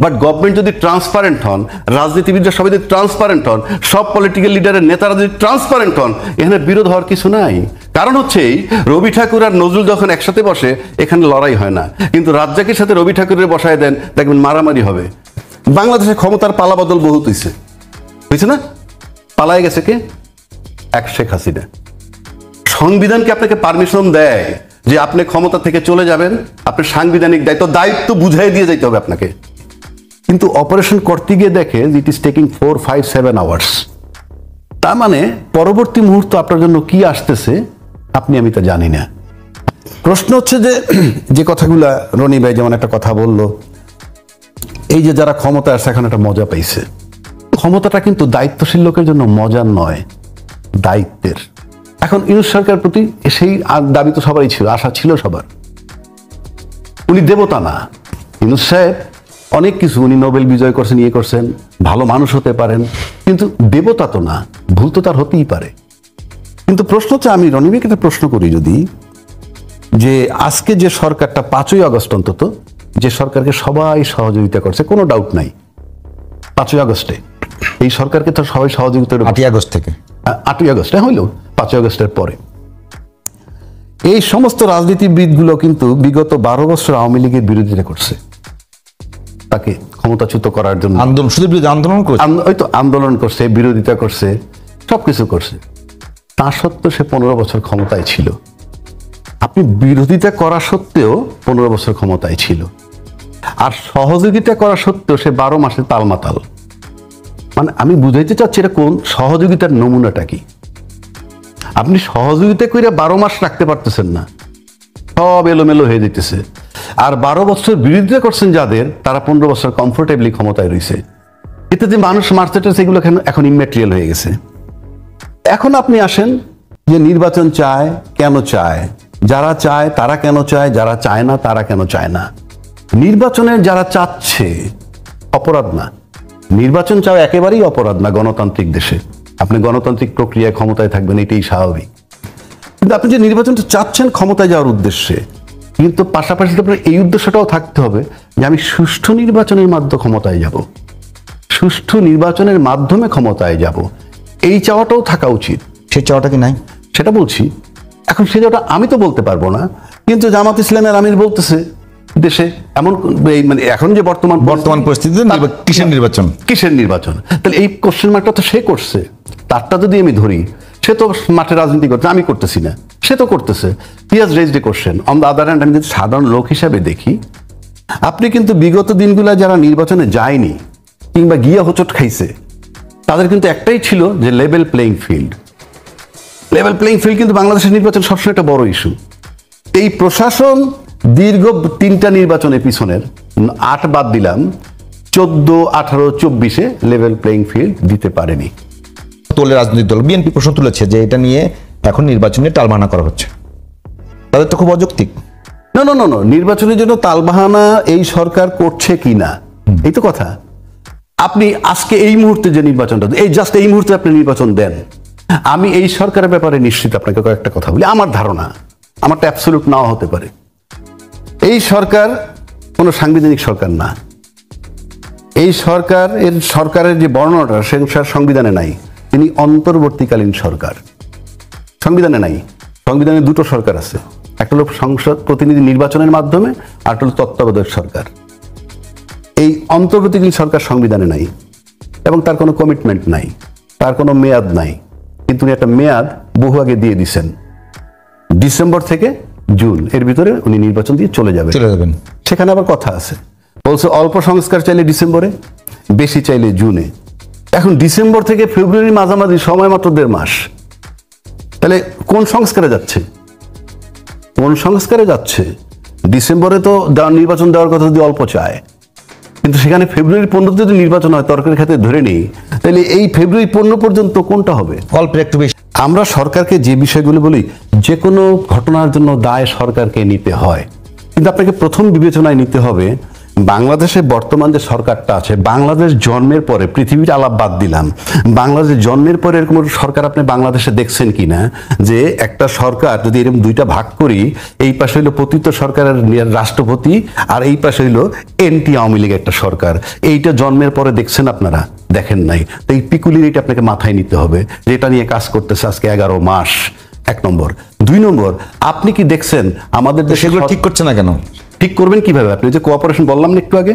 But government যদি transparent হন, রাজনীতিবিদরা সবাই যদি ট্রান্সপারেন্ট হন, সব পলিটিক্যাল লিডারের নেতারা যদি ট্রান্সপারেন্ট হন, এখানে বিরোধ হওয়ার কিছু নাই। কারণ হচ্ছে রবি ঠাকুর আর নজরুল যখন একসাথে বসে এখানে লড়াই হয় না, কিন্তু রাজ্জাকের সাথে রবি ঠাকুরের বসায় দেন, দেখবেন মারামারি হবে। বাংলাদেশে ক্ষমতার পালাবদল বহুত হয়েছে না? পালায় গেছে কে? এক শেখ হাসিনা। সংবিধানকে আপনাকে পারমিশন দেয় যে আপনি ক্ষমতা থেকে চলে যাবেন, আপনি সাংবিধানিক দায়িত্ব বুঝাই দিয়ে যাইতে হবে আপনাকে। কিন্তু অপারেশন করতে গিয়ে দেখে ইট ইজ টেকিং 4, 5, 7 আওয়ার্স। তার মানে পরবর্তী মুহূর্ত আপনার জন্য কি আসতেছে আমি তা জানি না। প্রশ্ন হচ্ছে যে কথাগুলা রনি ভাই যেমন একটা কথা বলল, এই যে যারা ক্ষমতা আসছে এখন একটা মজা পাইছে। ক্ষমতাটা কিন্তু দায়িত্বশীল লোকের জন্য মজার নয়, দায়িত্বের। এখন ইউনূস সরকারের প্রতি সেই দাবি তো সবারই ছিল, আশা ছিল সবার। উনি দেবতা না, ইউনূস সাহেব অনেক কিছু, উনি নোবেল বিজয় করছেন, ইয়ে করছেন, ভালো মানুষ হতে পারেন, কিন্তু দেবতা তো না, ভুল তো তার হতেই পারে। কিন্তু প্রশ্ন হচ্ছে, আমি রনিবেকে একটা প্রশ্ন করি যদি, যে আজকে যে সরকারটা 5ই আগস্ট অন্তত যে সরকারকে সবাই সহযোগিতা করছে, কোনো ডাউট নাই, 5ই আগস্টে এই সরকারকে তো সবাই সহযোগিতা, 8ই আগস্ট থেকে 8ই আগস্ট হইল, 5ই আগস্টের পরে এই সমস্ত রাজনীতিবিদগুলো কিন্তু বিগত 12 বছর আওয়ামী লীগের বিরোধিতা করছে, তাকে ক্ষমতাচ্যুত করার জন্য আন্দোলন, শুধু আন্দোলন করছে, ওই তো আন্দোলন করছে, বিরোধিতা করছে, সবকিছু করছে। তা সত্ত্বেও সে 15 বছর ক্ষমতায় ছিল। আপনি বিরোধিতা করা সত্ত্বেও 15 বছর ক্ষমতায় ছিল, আর সহযোগিতা করা সত্ত্বেও সে 12 মাসে তালমাতাল। মানে আমি বুঝাইতে চাচ্ছি এটা কোন সহযোগিতার নমুনাটা কি? আপনি সহযোগিতা করে 12 মাস রাখতে পারতেছেন না, সব এলোমেলো হয়ে যেতেছে। আর 12 বছর বিরোধিতা করছেন যাদের, তারা 15 বছর কমফোর্টেবলি ক্ষমতায় রয়েছে। এতে যে মানুষ মারতে সেগুলো এখন ইম্যাটেরিয়াল হয়ে গেছে। এখন আপনি আসেন যে নির্বাচন চায়, কেন চায়? যারা চায় তারা কেন চায়, যারা চায় না তারা কেন চায় না? নির্বাচনে যারা চাচ্ছে অপরাধ না, নির্বাচন চাওয়া একেবারেই অপরাধ না গণতান্ত্রিক দেশে। আপনি গণতান্ত্রিক প্রক্রিয়ায় ক্ষমতায় থাকবেন, এটাই স্বাভাবিক। কিন্তু আপনি যে নির্বাচনটা চাচ্ছেন ক্ষমতায় যাওয়ার উদ্দেশ্যে, কিন্তু পাশাপাশি আপনার এই উদ্দেশ্যটাও থাকতে হবে যে আমি সুষ্ঠু নির্বাচনের মাধ্যমে ক্ষমতায় যাব, সুষ্ঠু নির্বাচনের মাধ্যমে ক্ষমতায় যাব, এই চাওয়াটাও থাকা উচিত। সেই চাওয়াটা কি নাই? সেটা বলছি। এখন সে চাওয়াটা আমি তো বলতে পারবো না, কিন্তু জামাত ইসলামের আমির বলতেছে দেশে এমন, মানে এখন যে বর্তমান পরিস্থিতিতে কিসের নির্বাচন, তাহলে এই কোশ্চেন মার্কটা তো সে করছে। তারটা যদি আমি ধরি, সে তো মাঠে রাজনীতি করছে, আমি করতেছি না, সে তো করতেছে। He has raised A question. On the other hand, আমি যদি সাধারণ লোক হিসাবে দেখি, আপনি কিন্তু বিগত দিনগুলো যারা নির্বাচনে যায়নি কিংবা গিয়ে হোঁচট খাইছে, তাদের কিন্তু একটাই ছিল যে level playing field. Level playing field কিন্তু বাংলাদেশের নির্বাচন সবসময় একটা বড় ইস্যু। এই প্রশাসন দীর্ঘ 3টা নির্বাচনের পিছনের 8 বাদ দিলাম, 14, 18, 24-এ লেভেল প্লেইং ফিল্ড দিতে পারেনি। তোলে রাজনৈতিক দল বিএনপি প্রশ্ন তুলেছে যে এটা নিয়ে এখন নির্বাচনে টালবাহানা করা হচ্ছে, তাদের তো খুব অযৌক্তিক। না, নির্বাচনের জন্য তালবাহানা এই সরকার করছে কি না, এই তো কথা। আপনি আজকে এই মুহূর্তে যে নির্বাচনটা, এই জাস্ট এই মুহূর্তে আপনি নির্বাচন দেন, আমি এই সরকারের ব্যাপারে নিশ্চিত আপনাকে কয়েকটা কথা বলি। আমার ধারণা, আমারটা অ্যাবসলিউট নাও হতে পারে, এই সরকার কোনো সাংবিধানিক সরকার না। এই সরকারের যে বর্ণনাটা সে সংবিধানে নাই। তিনি অন্তর্বর্তীকালীন সরকার, সংবিধানে নাই। সংবিধানে 2টো সরকার আছে, একটা হলো সংসদ প্রতিনিধি নির্বাচনের মাধ্যমে, আর একটা হলো তত্ত্বাবধায়ক সরকার। এই অন্তর্বর্তীকালীন সরকার সংবিধানে নাই এবং তার কোনো কমিটমেন্ট নাই, তার কোনো মেয়াদ নাই। কিন্তু উনি একটা মেয়াদ বহু আগে দিয়ে দিচ্ছেন, ডিসেম্বর থেকে জুন এর ভিতরে উনি নির্বাচন দিয়ে চলে যাবেন। সেখানে আবার কথা আছে, বলছে অল্প সংস্কার চাইলে ডিসেম্বরে, বেশি চাইলে জুনে। এখন ডিসেম্বর থেকে ফেব্রুয়ারির মাঝামাঝি সময় মাত্র 1.5 মাস। তাহলে কোন সংস্কারে যাচ্ছে? ডিসেম্বরে তো নির্বাচন দেওয়ার কথা যদি অল্প চায়, কিন্তু সেখানে ফেব্রুয়ারি 15 যদি নির্বাচন হয়, তরকারি খাতে ধরে নেই, তাহলে এই ফেব্রুয়ারি 15 পর্যন্ত কোনটা হবে? অল্পের একটু বেশি। আমরা সরকারকে যে বিষয়গুলো বলি, যে কোনো ঘটনার জন্য দায় সরকারকে নিতে হয়, কিন্তু আপনাকে প্রথম বিবেচনায় নিতে হবে বাংলাদেশে বর্তমান যে সরকারটা আছে, বাংলাদেশ জন্মের পরে, পৃথিবীর আলাপ বাদ দিলাম, বাংলাদেশ জন্মের পরে এরকম একটা সরকার আপনি বাংলাদেশে দেখছেন কিনা যে একটা সরকার যদি এরকম দুইটা ভাগ করি, এই পাশে হইলো পতিত সরকারের রাষ্ট্রপতি আর এই পাশে হইলো এনটি আওয়ামী লীগ একটা সরকার, এইটা জন্মের পরে দেখছেন আপনারা? দেখেন নাই। তো এই পিকুলিরিটি আপনাকে মাথায় নিতে হবে, যেটা নিয়ে কাজ করতেছে আজকে 11 মাস। 1 নম্বর। 2 নম্বর, আপনি কি দেখছেন আমাদের দেশে সেগুলো ঠিক করছে না কেন? ঠিক করবেন কিভাবে? আপনি যে কোঅপারেশন বললাম না একটু আগে,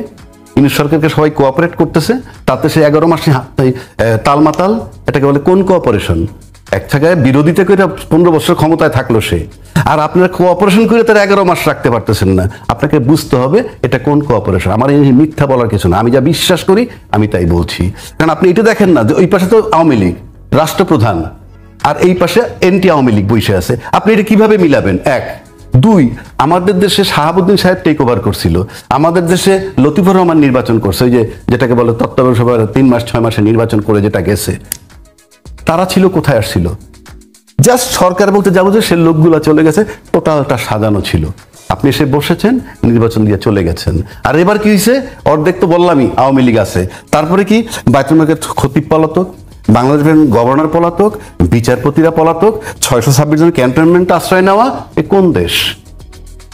ইউনিট সরকারকে সবাই কোঅপারেট করতেছে, তাতে সে 11 মাসে তালমাতাল। এটাকে বলে কোন কোঅপারেশন? এক জায়গায় বিরোধিতা করে 15 বছর ক্ষমতায় থাকলো সে, আর আপনারা কোঅপারেশন করে তার 11 মাস রাখতে পারতেছেন না। আপনাকে বুঝতে হবে এটা কোন কোঅপারেশন। আমার এই মিথ্যা বলার কিছু না, আমি যা বিশ্বাস করি আমি তাই বলছি। কারণ আপনি এটা দেখেন না যে ওই পাশে তো আওয়ামী লীগ রাষ্ট্রপ্রধান আর এই পাশে এনটি আওয়ামী লীগ বসে আছে, আপনি এটা কিভাবে মিলাবেন? 1। 2, আমাদের দেশে শাহাবুদ্দিন সাহেব টেক ওভার করছিল, আমাদের দেশে লতিফুর রহমান নির্বাচন করছে, ওই যে যেটাকে বলে তত্ত্বাবধায়ক সভার 3 মাস 6 মাসে নির্বাচন করে যেটা গেছে। তারা ছিল কোথায়? আসছিল জাস্ট সরকার বলতে যাবো যে সে লোকগুলা চলে গেছে, টোটালটা সাজানো ছিল। আপনি এসে বসেছেন, নির্বাচন দিয়ে চলে গেছেন। আর এবার কি হয়েছে? অর্ধেক তো বললামই আওয়ামী লীগ আছে, তারপরে কি বাইতুল মালের খতিব পলাতক, বাংলাদেশের গভর্নর পলাতক, বিচারপতিরা পলাতক, 626 জন ক্যান্টনমেন্ট আশ্রয় নেওয়া। এ কোন দেশ?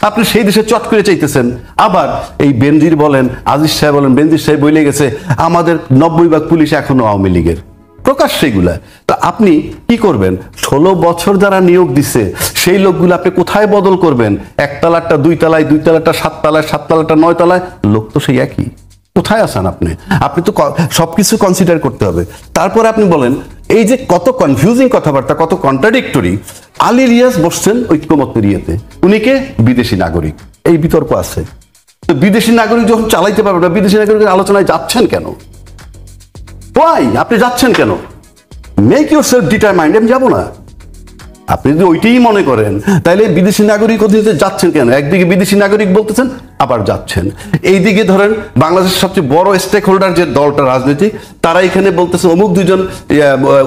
আপনি সেই দেশে চট করে চাইতেছেন। আবার এই বেনজির বলেন, আজিজ সাহেব বলেন, বেনজির সাহেব বলে গেছে আমাদের 90% পুলিশ এখনো আওয়ামী লীগের, প্রকাশ সেগুলা। তা আপনি কি করবেন? 16 বছর যারা নিয়োগ দিচ্ছে সেই লোকগুলো আপনি কোথায় বদল করবেন? 1 তলারটা 2 তলায়, 2 তলারটা 7 তলায়, 7 তলারটা 9 তলায়, লোক তো সেই একই। কোথায় আছেন আপনি? আপনি তো সবকিছু কনসিডার করতে হবে। তারপরে আপনি বলেন, এই যে কত কনফিউজিং কথাবার্তা, কত কন্ট্রাডিক্টরি। আলী রিয়াজ বসছেন ঐক্যমত্য ইয়েতে, উনিকে বিদেশি নাগরিক, এই বিতর্ক আছে। তো বিদেশি নাগরিক যখন চালাইতে পারবে না, বিদেশি নাগরিকের আলোচনায় যাচ্ছেন কেন? ওয়াই আপনি যাচ্ছেন কেন? মেক ইউর সেলফ ডিটারমাইন্ড, আমি যাবো না। আপনি যদি ওইটাই মনে করেন তাহলে বিদেশি নাগরিক অধীনে যাচ্ছেন কেন? একদিকে বিদেশি নাগরিক বলতেছেন, আবার যাচ্ছেন। এইদিকে ধরেন বাংলাদেশের সবচেয়ে বড় স্টেক হোল্ডার যে দলটা রাজনৈতিক, তারা এখানে বলতেছে অমুক 2 জন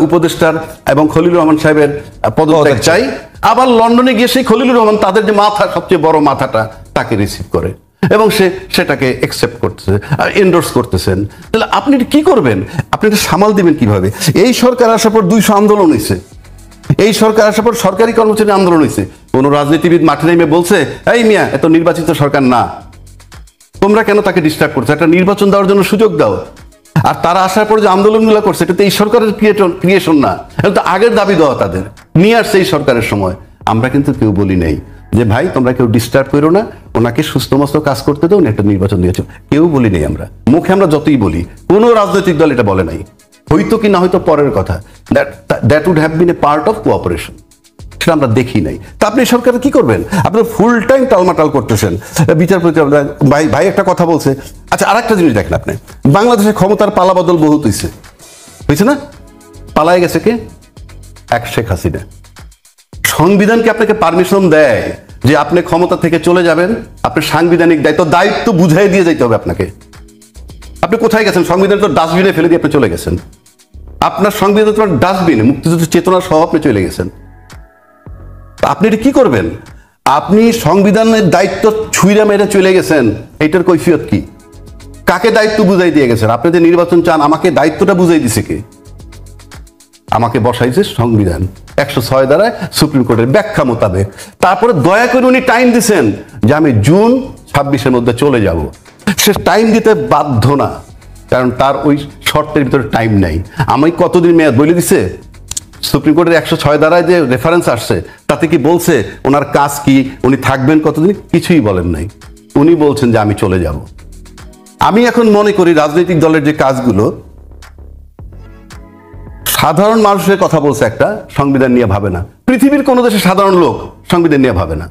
উপদেষ্টার এবং খলিলুর রহমান সাহেবের পদত্যাগ চাই। আবার লন্ডনে গিয়ে সেই খলিলুর রহমান তাদের যে মাথা, সবচেয়ে বড় মাথাটা, তাকে রিসিভ করে এবং সেটাকে একসেপ্ট করতেছে, এন্ডোর্স করতেছেন। তাহলে আপনি কি করবেন? আপনি এটা সামাল দিবেন কিভাবে? এই সরকার আসার পর 200 আন্দোলন হয়েছে, এই সরকার আসার পর সরকারি কর্মচারী আন্দোলন হয়েছে। কোন রাজনীতিবিদ মাঠে নেমে বলছে এই মিয়া এত নির্বাচিত সরকার না, তোমরা কেন তাকে ডিস্টার্ব করছো? একটা নির্বাচন দেওয়ার জন্য সুযোগ দাও। আর তারা আসার পর যে আন্দোলনগুলো করছে, এটা তো এই সরকারের ক্রিয়েশন না, এটা তো আগের দাবি দেওয়া তাদের নিয়ে আসছে এই সরকারের সময়। আমরা কিন্তু কেউ বলি নাই যে ভাই তোমরা কেউ ডিস্টার্ব করো না, ওনাকে সুস্থ মস্ত কাজ করতে দাও, একটা নির্বাচন দিয়েছো, কেউ বলি নাই। আমরা মুখে আমরা যতই বলি, কোনো রাজনৈতিক দল এটা বলে নাই। হয়তো কি না হয়তো পরের কথা, that would have been a part of cooperation, সেটা আমরা দেখি নাই। তা আপনি সরকার কি করবেন? আপনি ফুল টাইম টালমাটাল করতেছেন। বিচারপতি ভাই একটা কথা বলছে। আচ্ছা, আর একটা জিনিস দেখেন, আপনি বাংলাদেশে ক্ষমতার পালাবদল বহুত হয়েছে না? পালায় গেছে কে? শেখ হাসিনা। সংবিধানকে আপনাকে পারমিশন দেয় যে আপনি ক্ষমতা থেকে চলে যাবেন, আপনার সাংবিধানিক দায়িত্ব বুঝাই দিয়ে যেতে হবে আপনাকে। আপনি কোথায় গেছেন? সংবিধান তো ডাস্টবিনে ফেলে দিয়ে আপনি চলে গেছেন। আপনার সংবিধান তো ডাস্টবিনে, মুক্তিযুদ্ধের চেতনা সহ আপনি চলে গেছেন। আপনি এটা কি করবেন? আপনি সংবিধানের দায়িত্ব ছুঁড়ে মেরে চলে গেছেন, এটার কৈফিয়ত কি? কাকে দায়িত্ব বুঝাই দিয়ে গেছেন? আপনি যে নির্বাচন চান, আমাকে দায়িত্বটা বুঝাই দিছে কে? আমাকে বসাইছে সংবিধান 106 দ্বারা সুপ্রিম কোর্টের ব্যাখ্যা মোতাবেক। তারপরে দয়া করে উনি টাইম দিচ্ছেন যে আমি জুন 26-এর মধ্যে চলে যাব। সে টাইম দিতে বাধ্য না, কারণ তার ওই শর্তের ভিতরে টাইম নাই। আমি কতদিন মেয়াদ বলে দিছে? সুপ্রিম কোর্টের 106 দ্বারায় যে রেফারেন্স আসছে তাতে কি বলছে ওনার কাজ কি, উনি থাকবেন কতদিন? কিছুই বলেন নাই। উনি বলছেন যে আমি চলে যাব। আমি এখন মনে করি রাজনৈতিক দলের যে কাজগুলো, সাধারণ মানুষের কথা বলছে একটা, সংবিধান নিয়ে ভাবে না। পৃথিবীর কোন দেশে সাধারণ লোক সংবিধান নিয়ে ভাবে না।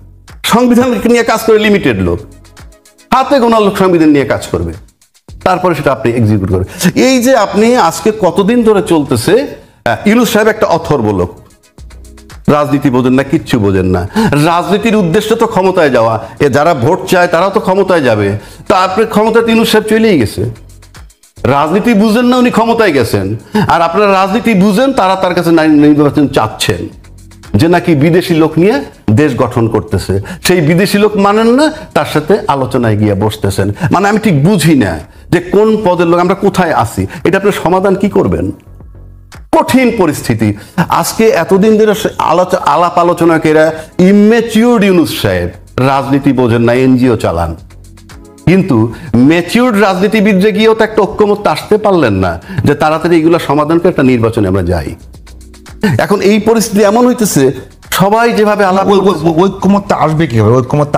সংবিধান নিয়ে কাজ করে লিমিটেড লোক, হাতে গোনা লোক সংবিধান নিয়ে কাজ করবে, তারপরে সেটা আপনি এক্সিকিউট করবেন। এই যে আপনি আজকে কতদিন ধরে চলতেছে, ইউনূস সাহেব একটা অথর্ব লোক, রাজনীতি বোঝেন না, কিচ্ছু বোঝেন না। রাজনীতির উদ্দেশ্য তো ক্ষমতায় যাওয়া, যারা ভোট চায় তারাও তো ক্ষমতায় যাবে। তারপরে ক্ষমতায় ইউনূস সাহেব চলেই গেছে। রাজনীতি বুঝেন না, উনি ক্ষমতায় গেছেন। আর আপনারা রাজনীতি বুঝেন, তারা তার কাছে নির্বাচন চাচ্ছেন। যে নাকি বিদেশি লোক নিয়ে দেশ গঠন করতেছে, সেই বিদেশি লোক মানেন না, তার সাথে আলোচনায় গিয়ে বসতেছেন। মানে আমি ঠিক বুঝি না যে কোন পদের লোক, আমরা কোথায় আছি, এটা আপনার সমাধান কি করবেন? কঠিন পরিস্থিতি। আজকে এতদিন ধরে আলাপ আলোচনা কেরা ইমেচিউর ইউনুস সাহেব রাজনীতি বোঝেন না, এনজিও চালান, কিন্তু ম্যাচিউরড রাজনীতিবিদরা গিয়েও তো একটা ঐক্যমত্যে আসতে পারলেন না যে তাড়াতাড়ি এগুলো সমাধান করে একটা নির্বাচনে আমরা যাই। এখন এই পরিস্থিতি এমন হইতেছে, সবাই যেভাবে আলাপ ঐক্যমত্যে আসবে কিভাবে? ঐক্যমত্যে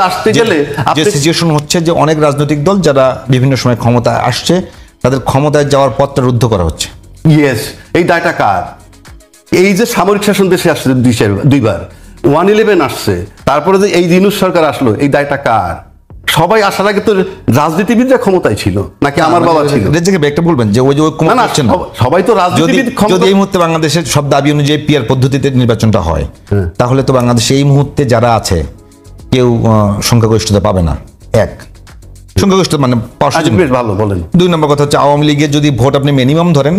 আসতে গেলে যে সিচুয়েশন হচ্ছে যে অনেক রাজনৈতিক দল যারা বিভিন্ন সময় ক্ষমতায় আসছে, তাদের ক্ষমতায় যাওয়ার পথটা রুদ্ধ করা হচ্ছে। ইয়েস, এই দায়টা কার? এই যে সামরিক শাসন দেশে আসছে দুইবার, 111 আসছে, তারপরে যে এই ইউনূস সরকার আসলো, এই দায়টা কার? সবাই আসার আগে তো রাজনীতিবিদরা ক্ষমতায় ছিল নাকি আমার বাবা ছিল? একটা বলবেন যে ওই যে না, সবাই তো রাজনীতিবিদ। যদি এই মুহূর্তে বাংলাদেশের সব দাবি অনুযায়ী পিয়ার পদ্ধতিতে নির্বাচনটা হয়, তাহলে তো বাংলাদেশে এই মুহূর্তে যারা আছে কেউ সংখ্যাগরিষ্ঠতা পাবে না। এক, সংখ্যাগরিষ্ঠতা মানে ভালো বলেন। 2 নম্বর কথা হচ্ছে আওয়ামী লীগের যদি ভোট আপনি মিনিমাম ধরেন,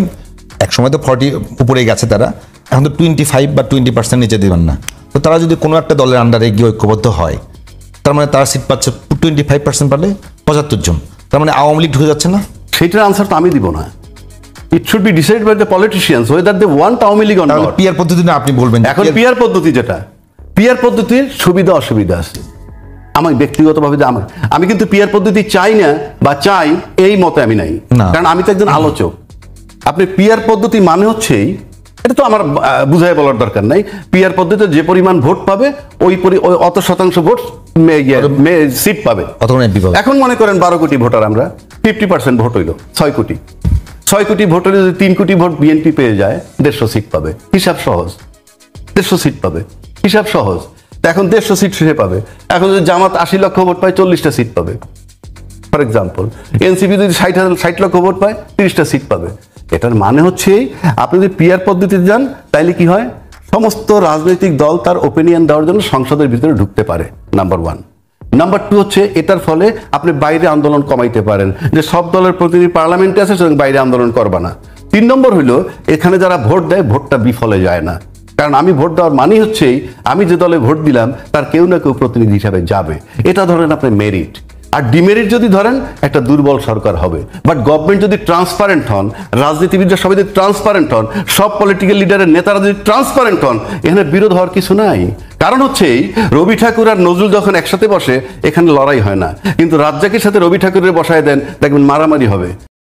এক সময় তো 40 উপরে গেছে তারা, এখন তো 25 বা 20% নিচে দিবেন না। তো তারা যদি কোনো একটা দলের আন্ডারে গিয়ে ঐক্যবদ্ধ হয়, তার মানে তার সিট পাচ্ছে 25% পারলে 75 জন, তার মানে আওয়ামী লীগ ঢুকে যাচ্ছে না? সেটার আনসার তো আমি দিব না। It should be decided by the politicians whether they want Awami League or not. পিয়ার পদ্ধতি না আপনি বলবেন এখন পিয়ার পদ্ধতি, যেটা পিয়ার পদ্ধতির সুবিধা অসুবিধা আছে। আমি ব্যক্তিগতভাবে আমি কিন্তু পিয়ার পদ্ধতি চাই না বা চাই এই মতে আমি নাই, কারণ আমি তো একজন আলোচক। আপনি পিয়ার পদ্ধতি মানে হচ্ছেই, এটা তো আমার বুঝাই বলার দরকার নাই, পিয়ার পদ্ধতিতে যে পরিমাণ ভোট পাবে অত শতাংশ ভোট সিট পাবে। এখন মনে করেন 12 কোটি ভোটার, আমরা 50% ভোট হইল 6 কোটি। 6 কোটি ভোটের যদি 3 কোটি ভোট বিএনপি পেয়ে যায়, 150 সিট পাবে। হিসাব সহজ, 150 সিট পাবে, হিসাব সহজ। এখন 150 সিট সে পাবে। এখন যদি জামাত 80 লক্ষ ভোট পায়, 40টা সিট পাবে ফর এক্সাম্পল। এনসিপি যদি 60 লক্ষ ভোট পায়, 30টা সিট পাবে। এটার মানে হচ্ছে আপনি যদি পিয়ার পদ্ধতিতে যান, তাইলে কি হয়, সমস্ত রাজনৈতিক দল তার ওপিনিয়ন দেওয়ার জন্য সংসদের ভিতরে ঢুকতে পারে, নাম্বার 1। নাম্বার 2 হচ্ছে এটার ফলে আপনি বাইরে আন্দোলন কমাইতে পারেন, যে সব দলের প্রতিনিধি পার্লামেন্টে আছে, সুতরাং বাইরে আন্দোলন করবা না। 3 নম্বর হইলো, এখানে যারা ভোট দেয়, ভোটটা বিফলে যায় না। কারণ আমি ভোট দেওয়ার মানে হচ্ছেই আমি যে দলে ভোট দিলাম তার কেউ না কেউ প্রতিনিধি হিসাবে যাবে। এটা ধরেন আপনার মেরিট। আর ডিমেরিট যদি ধরেন, একটা দুর্বল সরকার হবে। বাট গভর্নমেন্ট যদি ট্রান্সপারেন্ট হন, রাজনীতিবিদরা সবাই যদি ট্রান্সপারেন্ট হন, সব পলিটিক্যাল লিডারের নেতারা যদি ট্রান্সপারেন্ট হন, এখানে বিরোধ হওয়ার কিছু নাই। কারণ হচ্ছে রবি ঠাকুর আর নজরুল যখন একসাথে বসে, এখানে লড়াই হয় না, কিন্তু রাজ্জাকের সাথে রবি ঠাকুরের বসায় দেন, দেখবেন মারামারি হবে।